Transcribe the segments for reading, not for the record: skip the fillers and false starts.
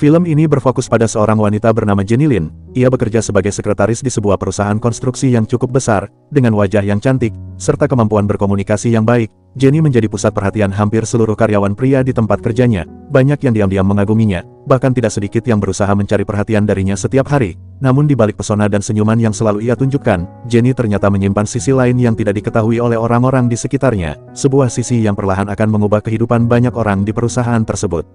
Film ini berfokus pada seorang wanita bernama Jenny Lin. Ia bekerja sebagai sekretaris di sebuah perusahaan konstruksi yang cukup besar, dengan wajah yang cantik, serta kemampuan berkomunikasi yang baik. Jenny menjadi pusat perhatian hampir seluruh karyawan pria di tempat kerjanya. Banyak yang diam-diam mengaguminya, bahkan tidak sedikit yang berusaha mencari perhatian darinya setiap hari. Namun di balik pesona dan senyuman yang selalu ia tunjukkan, Jenny ternyata menyimpan sisi lain yang tidak diketahui oleh orang-orang di sekitarnya. Sebuah sisi yang perlahan akan mengubah kehidupan banyak orang di perusahaan tersebut.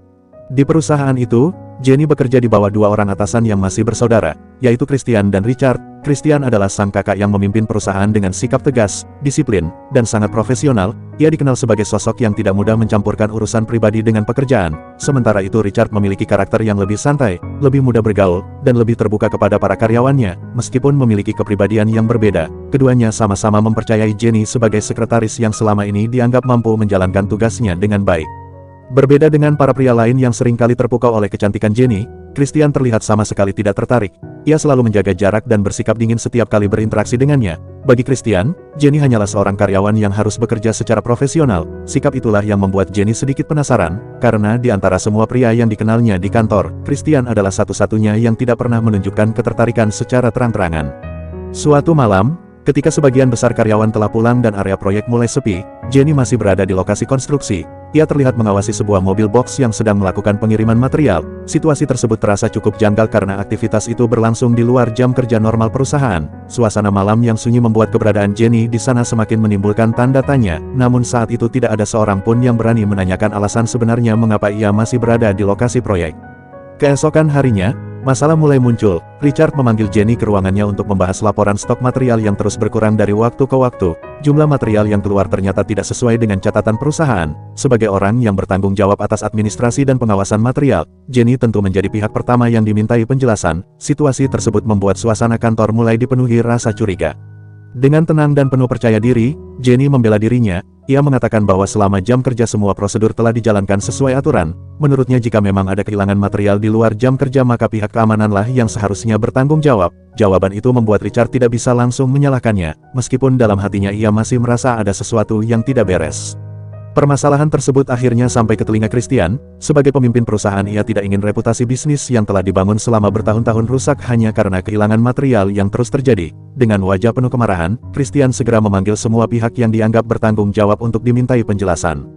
Di perusahaan itu, Jenny bekerja di bawah dua orang atasan yang masih bersaudara, yaitu Christian dan Richard. Christian adalah sang kakak yang memimpin perusahaan dengan sikap tegas, disiplin, dan sangat profesional. Ia dikenal sebagai sosok yang tidak mudah mencampurkan urusan pribadi dengan pekerjaan. Sementara itu Richard memiliki karakter yang lebih santai, lebih mudah bergaul, dan lebih terbuka kepada para karyawannya. Meskipun memiliki kepribadian yang berbeda, keduanya sama-sama mempercayai Jenny sebagai sekretaris yang selama ini dianggap mampu menjalankan tugasnya dengan baik. Berbeda dengan para pria lain yang seringkali terpukau oleh kecantikan Jenny, Christian terlihat sama sekali tidak tertarik. Ia selalu menjaga jarak dan bersikap dingin setiap kali berinteraksi dengannya. Bagi Christian, Jenny hanyalah seorang karyawan yang harus bekerja secara profesional. Sikap itulah yang membuat Jenny sedikit penasaran, karena di antara semua pria yang dikenalnya di kantor, Christian adalah satu-satunya yang tidak pernah menunjukkan ketertarikan secara terang-terangan. Suatu malam, ketika sebagian besar karyawan telah pulang dan area proyek mulai sepi, Jenny masih berada di lokasi konstruksi. Ia terlihat mengawasi sebuah mobil box yang sedang melakukan pengiriman material. Situasi tersebut terasa cukup janggal karena aktivitas itu berlangsung di luar jam kerja normal perusahaan. Suasana malam yang sunyi membuat keberadaan Jenny di sana semakin menimbulkan tanda tanya. Namun saat itu tidak ada seorang pun yang berani menanyakan alasan sebenarnya mengapa ia masih berada di lokasi proyek. Keesokan harinya, masalah mulai muncul. Richard memanggil Jenny ke ruangannya untuk membahas laporan stok material yang terus berkurang dari waktu ke waktu. Jumlah material yang keluar ternyata tidak sesuai dengan catatan perusahaan. Sebagai orang yang bertanggung jawab atas administrasi dan pengawasan material, Jenny tentu menjadi pihak pertama yang dimintai penjelasan. Situasi tersebut membuat suasana kantor mulai dipenuhi rasa curiga. Dengan tenang dan penuh percaya diri, Jenny membela dirinya. Ia mengatakan bahwa selama jam kerja semua prosedur telah dijalankan sesuai aturan. Menurutnya jika memang ada kehilangan material di luar jam kerja maka pihak keamananlah yang seharusnya bertanggung jawab. Jawaban itu membuat Richard tidak bisa langsung menyalahkannya, meskipun dalam hatinya ia masih merasa ada sesuatu yang tidak beres. Permasalahan tersebut akhirnya sampai ke telinga Christian. Sebagai pemimpin perusahaan ia tidak ingin reputasi bisnis yang telah dibangun selama bertahun-tahun rusak hanya karena kehilangan material yang terus terjadi. Dengan wajah penuh kemarahan, Christian segera memanggil semua pihak yang dianggap bertanggung jawab untuk dimintai penjelasan.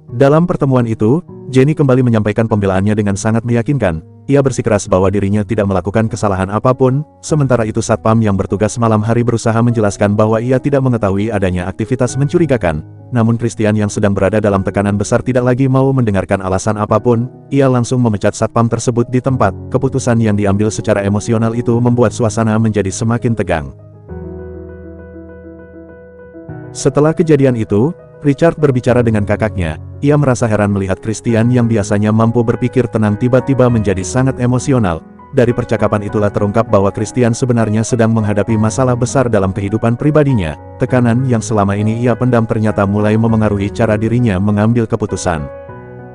Dalam pertemuan itu, Jenny kembali menyampaikan pembelaannya dengan sangat meyakinkan. Ia bersikeras bahwa dirinya tidak melakukan kesalahan apapun, sementara itu satpam yang bertugas malam hari berusaha menjelaskan bahwa ia tidak mengetahui adanya aktivitas mencurigakan. Namun Christian yang sedang berada dalam tekanan besar tidak lagi mau mendengarkan alasan apapun. Ia langsung memecat satpam tersebut di tempat. Keputusan yang diambil secara emosional itu membuat suasana menjadi semakin tegang. Setelah kejadian itu, Richard berbicara dengan kakaknya. Ia merasa heran melihat Christian yang biasanya mampu berpikir tenang tiba-tiba menjadi sangat emosional. Dari percakapan itulah terungkap bahwa Christian sebenarnya sedang menghadapi masalah besar dalam kehidupan pribadinya. Tekanan yang selama ini ia pendam ternyata mulai memengaruhi cara dirinya mengambil keputusan.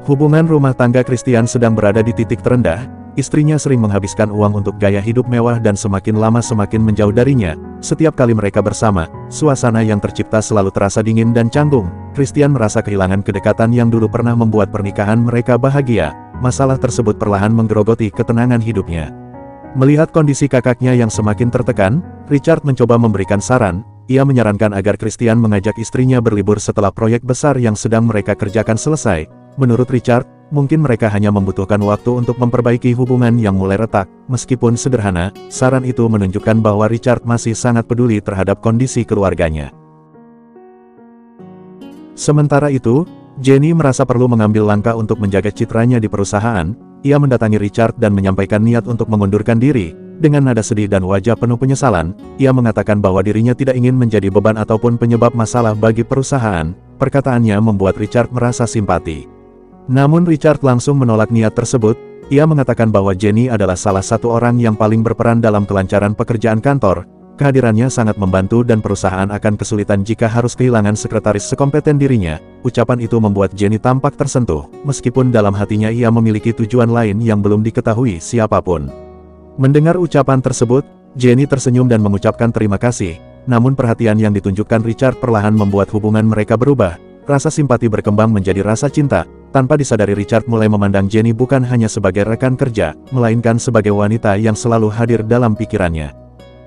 Hubungan rumah tangga Christian sedang berada di titik terendah. Istrinya sering menghabiskan uang untuk gaya hidup mewah dan semakin lama semakin menjauh darinya. Setiap kali mereka bersama, suasana yang tercipta selalu terasa dingin dan canggung. Christian merasa kehilangan kedekatan yang dulu pernah membuat pernikahan mereka bahagia. Masalah tersebut perlahan menggerogoti ketenangan hidupnya. Melihat kondisi kakaknya yang semakin tertekan, Richard mencoba memberikan saran. Ia menyarankan agar Christian mengajak istrinya berlibur setelah proyek besar yang sedang mereka kerjakan selesai. Menurut Richard, mungkin mereka hanya membutuhkan waktu untuk memperbaiki hubungan yang mulai retak. Meskipun sederhana, saran itu menunjukkan bahwa Richard masih sangat peduli terhadap kondisi keluarganya. Sementara itu, Jenny merasa perlu mengambil langkah untuk menjaga citranya di perusahaan. Ia mendatangi Richard dan menyampaikan niat untuk mengundurkan diri. Dengan nada sedih dan wajah penuh penyesalan, ia mengatakan bahwa dirinya tidak ingin menjadi beban ataupun penyebab masalah bagi perusahaan. Perkataannya membuat Richard merasa simpati. Namun Richard langsung menolak niat tersebut. Ia mengatakan bahwa Jenny adalah salah satu orang yang paling berperan dalam kelancaran pekerjaan kantor. Kehadirannya sangat membantu dan perusahaan akan kesulitan jika harus kehilangan sekretaris sekompeten dirinya. Ucapan itu membuat Jenny tampak tersentuh, meskipun dalam hatinya ia memiliki tujuan lain yang belum diketahui siapapun. Mendengar ucapan tersebut, Jenny tersenyum dan mengucapkan terima kasih. Namun perhatian yang ditunjukkan Richard perlahan membuat hubungan mereka berubah. Rasa simpati berkembang menjadi rasa cinta. tanpa disadari Richard mulai memandang Jenny bukan hanya sebagai rekan kerja, melainkan sebagai wanita yang selalu hadir dalam pikirannya.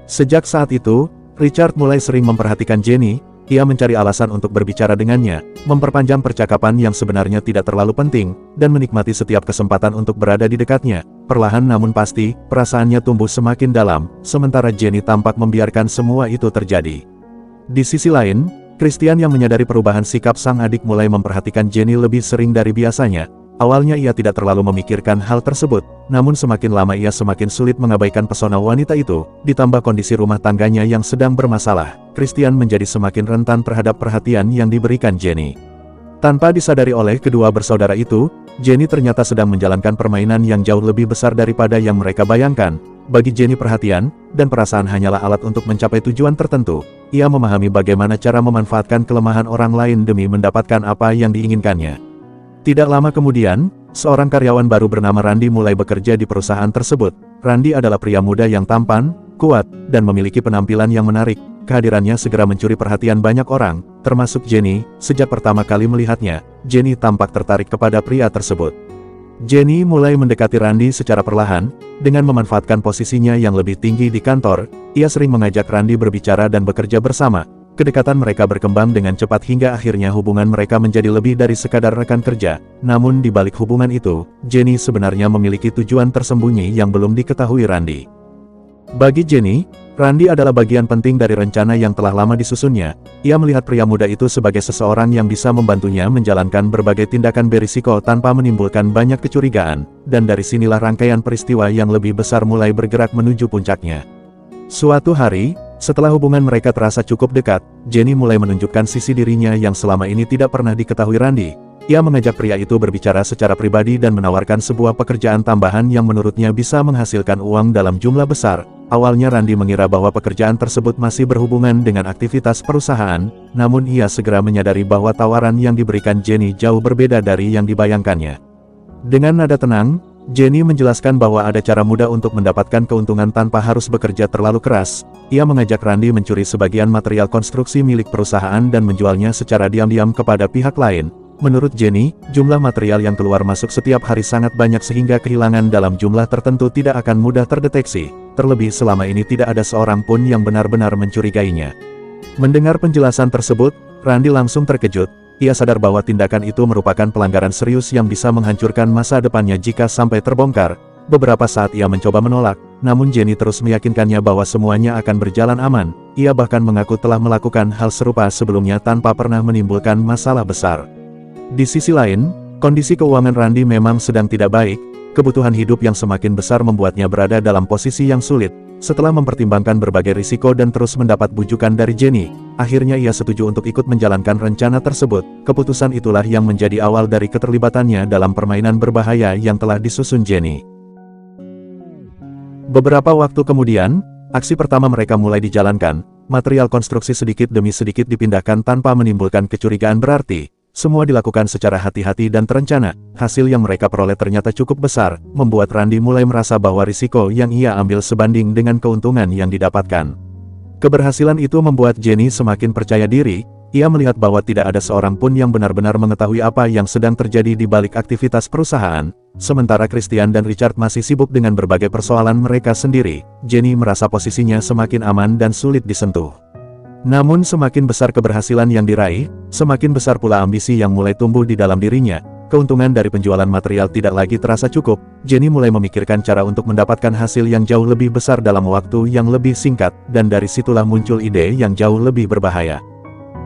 Sejak saat itu, Richard mulai sering memperhatikan Jenny. Ia mencari alasan untuk berbicara dengannya, memperpanjang percakapan yang sebenarnya tidak terlalu penting, dan menikmati setiap kesempatan untuk berada di dekatnya. Perlahan namun pasti, perasaannya tumbuh semakin dalam, sementara Jenny tampak membiarkan semua itu terjadi. Di sisi lain, Christian yang menyadari perubahan sikap sang adik mulai memperhatikan Jenny lebih sering dari biasanya. Awalnya ia tidak terlalu memikirkan hal tersebut, namun semakin lama ia semakin sulit mengabaikan pesona wanita itu, ditambah kondisi rumah tangganya yang sedang bermasalah. Christian menjadi semakin rentan terhadap perhatian yang diberikan Jenny. Tanpa disadari oleh kedua bersaudara itu, Jenny ternyata sedang menjalankan permainan yang jauh lebih besar daripada yang mereka bayangkan. Bagi Jenny perhatian dan perasaan hanyalah alat untuk mencapai tujuan tertentu. Ia memahami bagaimana cara memanfaatkan kelemahan orang lain demi mendapatkan apa yang diinginkannya. Tidak lama kemudian, seorang karyawan baru bernama Randy mulai bekerja di perusahaan tersebut. Randy adalah pria muda yang tampan, kuat, dan memiliki penampilan yang menarik. Kehadirannya segera mencuri perhatian banyak orang, termasuk Jenny. Sejak pertama kali melihatnya, Jenny tampak tertarik kepada pria tersebut. Jenny mulai mendekati Randy secara perlahan, dengan memanfaatkan posisinya yang lebih tinggi di kantor. Ia sering mengajak Randy berbicara dan bekerja bersama. Kedekatan mereka berkembang dengan cepat hingga akhirnya hubungan mereka menjadi lebih dari sekadar rekan kerja. Namun di balik hubungan itu, Jenny sebenarnya memiliki tujuan tersembunyi yang belum diketahui Randy. Bagi Jenny, Randy adalah bagian penting dari rencana yang telah lama disusunnya. Ia melihat pria muda itu sebagai seseorang yang bisa membantunya menjalankan berbagai tindakan berisiko tanpa menimbulkan banyak kecurigaan, dan dari sinilah rangkaian peristiwa yang lebih besar mulai bergerak menuju puncaknya. Suatu hari, setelah hubungan mereka terasa cukup dekat, Jenny mulai menunjukkan sisi dirinya yang selama ini tidak pernah diketahui Randy. Ia mengajak pria itu berbicara secara pribadi dan menawarkan sebuah pekerjaan tambahan yang menurutnya bisa menghasilkan uang dalam jumlah besar. Awalnya Randy mengira bahwa pekerjaan tersebut masih berhubungan dengan aktivitas perusahaan, namun ia segera menyadari bahwa tawaran yang diberikan Jenny jauh berbeda dari yang dibayangkannya. Dengan nada tenang, Jenny menjelaskan bahwa ada cara mudah untuk mendapatkan keuntungan tanpa harus bekerja terlalu keras. Ia mengajak Randy mencuri sebagian material konstruksi milik perusahaan dan menjualnya secara diam-diam kepada pihak lain. Menurut Jenny, jumlah material yang keluar masuk setiap hari sangat banyak sehingga kehilangan dalam jumlah tertentu tidak akan mudah terdeteksi. Terlebih selama ini tidak ada seorang pun yang benar-benar mencurigainya. Mendengar penjelasan tersebut, Randy langsung terkejut. Ia sadar bahwa tindakan itu merupakan pelanggaran serius yang bisa menghancurkan masa depannya jika sampai terbongkar. Beberapa saat ia mencoba menolak, namun Jenny terus meyakinkannya bahwa semuanya akan berjalan aman. Ia bahkan mengaku telah melakukan hal serupa sebelumnya tanpa pernah menimbulkan masalah besar. Di sisi lain, kondisi keuangan Randy memang sedang tidak baik. Kebutuhan hidup yang semakin besar membuatnya berada dalam posisi yang sulit. Setelah mempertimbangkan berbagai risiko dan terus mendapat bujukan dari Jenny, akhirnya ia setuju untuk ikut menjalankan rencana tersebut. Keputusan itulah yang menjadi awal dari keterlibatannya dalam permainan berbahaya yang telah disusun Jenny. Beberapa waktu kemudian, aksi pertama mereka mulai dijalankan. Material konstruksi sedikit demi sedikit dipindahkan tanpa menimbulkan kecurigaan berarti. Semua dilakukan secara hati-hati dan terencana. Hasil yang mereka peroleh ternyata cukup besar, membuat Randy mulai merasa bahwa risiko yang ia ambil sebanding dengan keuntungan yang didapatkan. Keberhasilan itu membuat Jenny semakin percaya diri. Ia melihat bahwa tidak ada seorang pun yang benar-benar mengetahui apa yang sedang terjadi di balik aktivitas perusahaan. Sementara Christian dan Richard masih sibuk dengan berbagai persoalan mereka sendiri, Jenny merasa posisinya semakin aman dan sulit disentuh. Namun semakin besar keberhasilan yang diraih, semakin besar pula ambisi yang mulai tumbuh di dalam dirinya. Keuntungan dari penjualan material tidak lagi terasa cukup. Jenny mulai memikirkan cara untuk mendapatkan hasil yang jauh lebih besar dalam waktu yang lebih singkat, dan dari situlah muncul ide yang jauh lebih berbahaya.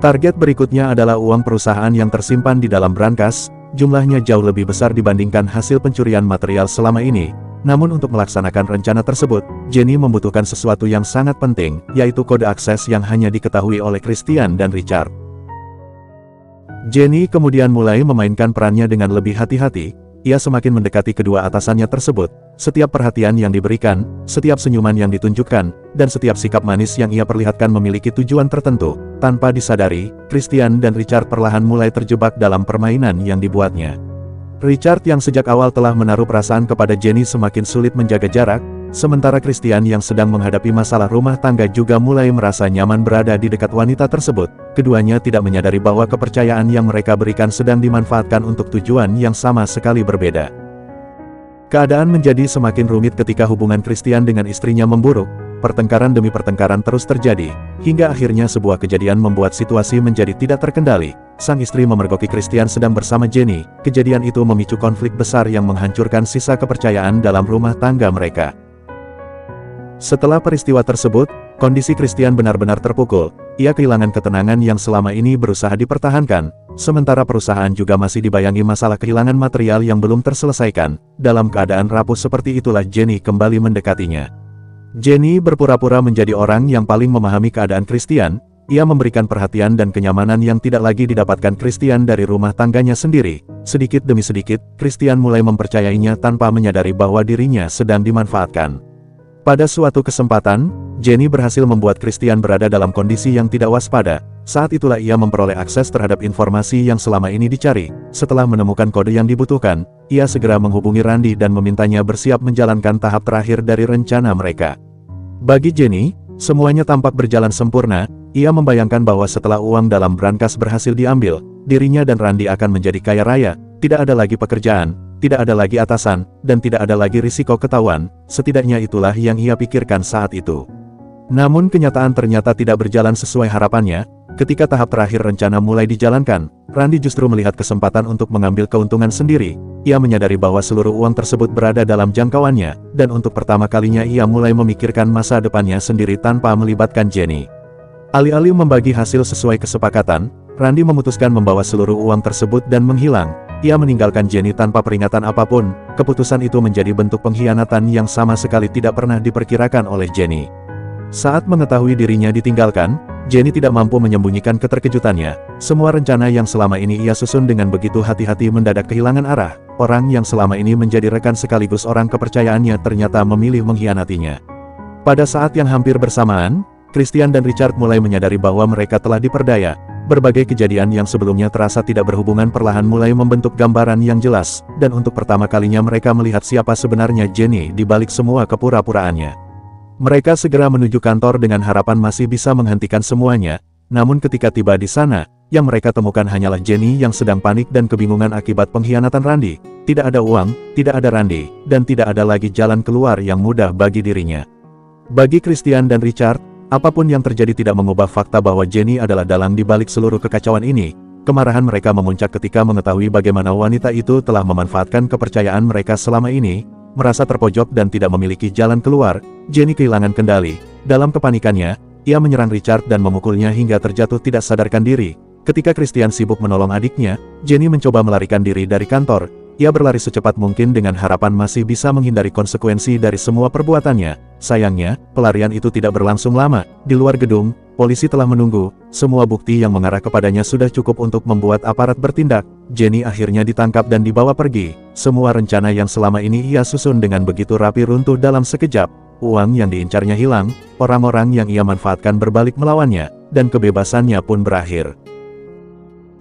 Target berikutnya adalah uang perusahaan yang tersimpan di dalam brankas. Jumlahnya jauh lebih besar dibandingkan hasil pencurian material selama ini. Namun untuk melaksanakan rencana tersebut, Jenny membutuhkan sesuatu yang sangat penting, yaitu kode akses yang hanya diketahui oleh Christian dan Richard. Jenny kemudian mulai memainkan perannya dengan lebih hati-hati. Ia semakin mendekati kedua atasannya tersebut. Setiap perhatian yang diberikan, setiap senyuman yang ditunjukkan, dan setiap sikap manis yang ia perlihatkan memiliki tujuan tertentu. Tanpa disadari, Christian dan Richard perlahan mulai terjebak dalam permainan yang dibuatnya. Richard yang sejak awal telah menaruh perasaan kepada Jenny semakin sulit menjaga jarak, sementara Christian yang sedang menghadapi masalah rumah tangga juga mulai merasa nyaman berada di dekat wanita tersebut. keduanya tidak menyadari bahwa kepercayaan yang mereka berikan sedang dimanfaatkan untuk tujuan yang sama sekali berbeda. Keadaan menjadi semakin rumit ketika hubungan Christian dengan istrinya memburuk. Pertengkaran demi pertengkaran terus terjadi, hingga akhirnya sebuah kejadian membuat situasi menjadi tidak terkendali. Sang istri memergoki Christian sedang bersama Jenny. Kejadian itu memicu konflik besar yang menghancurkan sisa kepercayaan dalam rumah tangga mereka. Setelah peristiwa tersebut, kondisi Christian benar-benar terpukul. Ia kehilangan ketenangan yang selama ini berusaha dipertahankan, sementara perusahaan juga masih dibayangi masalah kehilangan material yang belum terselesaikan. Dalam keadaan rapuh seperti itulah Jenny kembali mendekatinya. Jenny berpura-pura menjadi orang yang paling memahami keadaan Christian. Ia memberikan perhatian dan kenyamanan yang tidak lagi didapatkan Christian dari rumah tangganya sendiri. Sedikit demi sedikit, Christian mulai mempercayainya tanpa menyadari bahwa dirinya sedang dimanfaatkan. Pada suatu kesempatan, Jenny berhasil membuat Christian berada dalam kondisi yang tidak waspada. Saat itulah ia memperoleh akses terhadap informasi yang selama ini dicari. Setelah menemukan kode yang dibutuhkan, ia segera menghubungi Randy dan memintanya bersiap menjalankan tahap terakhir dari rencana mereka. Bagi Jenny, semuanya tampak berjalan sempurna. Ia membayangkan bahwa setelah uang dalam brankas berhasil diambil, dirinya dan Randy akan menjadi kaya raya. Tidak ada lagi pekerjaan, tidak ada lagi atasan, dan tidak ada lagi risiko ketahuan. Setidaknya itulah yang ia pikirkan saat itu. Namun kenyataan ternyata tidak berjalan sesuai harapannya. Ketika tahap terakhir rencana mulai dijalankan, Randy justru melihat kesempatan untuk mengambil keuntungan sendiri. Ia menyadari bahwa seluruh uang tersebut berada dalam jangkauannya, dan untuk pertama kalinya ia mulai memikirkan masa depannya sendiri tanpa melibatkan Jenny. Alih-alih membagi hasil sesuai kesepakatan, Randy memutuskan membawa seluruh uang tersebut dan menghilang. Ia meninggalkan Jenny tanpa peringatan apapun. Keputusan itu menjadi bentuk pengkhianatan yang sama sekali tidak pernah diperkirakan oleh Jenny. Saat mengetahui dirinya ditinggalkan, Jenny tidak mampu menyembunyikan keterkejutannya. Semua rencana yang selama ini ia susun dengan begitu hati-hati mendadak kehilangan arah. Orang yang selama ini menjadi rekan sekaligus orang kepercayaannya ternyata memilih mengkhianatinya. Pada saat yang hampir bersamaan, Christian dan Richard mulai menyadari bahwa mereka telah diperdaya. Berbagai kejadian yang sebelumnya terasa tidak berhubungan perlahan mulai membentuk gambaran yang jelas, dan untuk pertama kalinya mereka melihat siapa sebenarnya Jenny di balik semua kepura-puraannya. Mereka segera menuju kantor dengan harapan masih bisa menghentikan semuanya, namun ketika tiba di sana, yang mereka temukan hanyalah Jenny yang sedang panik dan kebingungan akibat pengkhianatan Randy. Tidak ada uang, tidak ada Randy, dan tidak ada lagi jalan keluar yang mudah bagi dirinya. Bagi Christian dan Richard, apapun yang terjadi tidak mengubah fakta bahwa Jenny adalah dalang di balik seluruh kekacauan ini. Kemarahan mereka memuncak ketika mengetahui bagaimana wanita itu telah memanfaatkan kepercayaan mereka selama ini. Merasa terpojok dan tidak memiliki jalan keluar, Jenny kehilangan kendali. Dalam kepanikannya, ia menyerang Richard dan memukulnya hingga terjatuh tidak sadarkan diri. Ketika Christian sibuk menolong adiknya, Jenny mencoba melarikan diri dari kantor. Ia berlari secepat mungkin dengan harapan masih bisa menghindari konsekuensi dari semua perbuatannya. Sayangnya, pelarian itu tidak berlangsung lama. Di luar gedung, polisi telah menunggu. Semua bukti yang mengarah kepadanya sudah cukup untuk membuat aparat bertindak. Jenny akhirnya ditangkap dan dibawa pergi. Semua rencana yang selama ini ia susun dengan begitu rapi runtuh dalam sekejap. Uang yang diincarnya hilang, orang-orang yang ia manfaatkan berbalik melawannya, dan kebebasannya pun berakhir.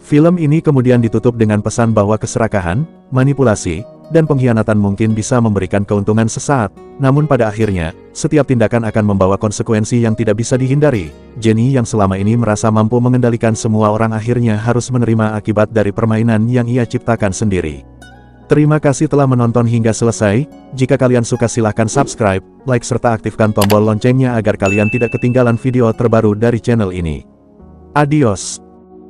Film ini kemudian ditutup dengan pesan bahwa keserakahan, manipulasi, dan pengkhianatan mungkin bisa memberikan keuntungan sesaat, namun pada akhirnya, setiap tindakan akan membawa konsekuensi yang tidak bisa dihindari. Jenny yang selama ini merasa mampu mengendalikan semua orang akhirnya harus menerima akibat dari permainan yang ia ciptakan sendiri. Terima kasih telah menonton hingga selesai. Jika kalian suka silahkan subscribe, like serta aktifkan tombol loncengnya agar kalian tidak ketinggalan video terbaru dari channel ini. Adios.